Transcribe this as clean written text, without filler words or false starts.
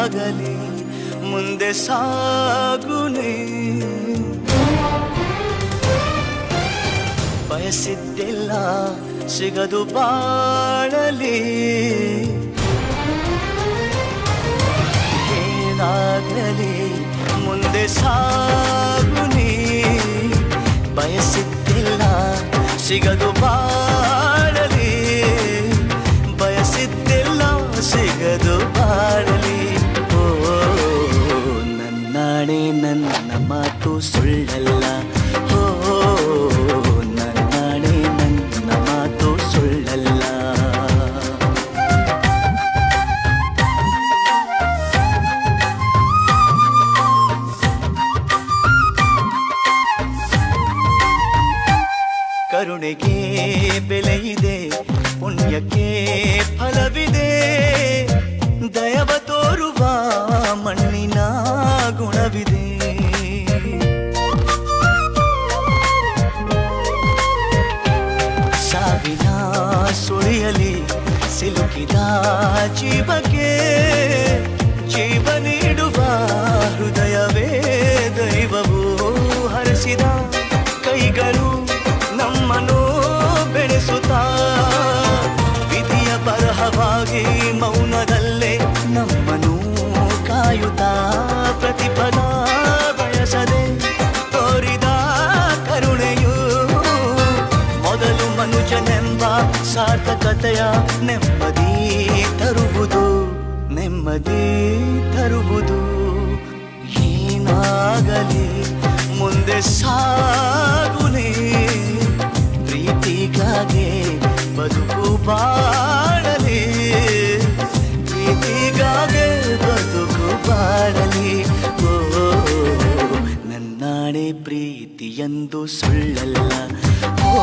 ಏನಾಗಲಿ ಮುಂದೆ ಸಾಗುನೆ. ಬಯಸಿದ್ದೆಲ್ಲ ಸಿಗದು ಬಾಳಲಿ, ಏನಾಗಲಿ ಮುಂದೆ ಸಾಗುನೆ. ಬಯಸಿದ್ದೆಲ್ಲ ಸಿಗದು ಬಾಳಲಿ, ಬಯಸಿದ್ದೆಲ್ಲ ಸಿಗದು ಬಾಳಲಿ. ಓ ನನ್ನಾಣೆ ನನ್ನ ಮಾತು ಸುಳ್ಳಲ್ಲ, ಓ ನನ್ನಾಣೆ ನನ್ನ ಮಾತು ಸುಳ್ಳಲ್ಲ. ಕರುಣೆಗೆ ಬೆಲೆಯಿದೆ, ಪುಣ್ಯಕ್ಕೆ ಫಲವಿದೆ, ದಯವ ತೋರುವ ಮಣ್ಣಿನ ಗುಣವಿದೆ. ಸಾವಿನ ಸುಳಿಯಲಿ ಸಿಲುಕಿದ ಜೀವಕ್ಕೆ ಜೀವ ನೀಡುವ ಹೃದಯವೇ ದೈವವು ಹರಿಸಿದ ಕೈಗಳು ನಮ್ಮನ್ನು ಬೆಳೆಸುತ್ತಾ, ವಿಧಿಯ ಬರಹವಾಗಿ ಮೌನದಲ್ಲೇ ನಮ್ಮನ್ನು ಕಾಯುತ್ತಾ, ಪ್ರತಿಫಲ ಬಯಸದೆ ತೋರಿದ ಕರುಣೆಯು ಮೊದಲು ಮನುಜನೆಂಬ ಸಾರ್ಥಕತೆಯ ನೆಮ್ಮದಿ ತರುವುದು, ನೆಮ್ಮದಿ ತರುವುದು. ಏನಾಗಲಿ ಮುಂದೆ ಸಾಗುನೆ, ಪ್ರೀತಿಗಾಗಿ ಬದುಕು ಬಾಳಲಿ, ಪ್ರೀತಿಗಾಗಿ ಬದುಕು ಬಾಳಲಿ. ಓ ನನ್ನಾಣೆ ಪ್ರೀತಿಯೆಂದು ಸುಳ್ಳಲ್ಲ, ಓ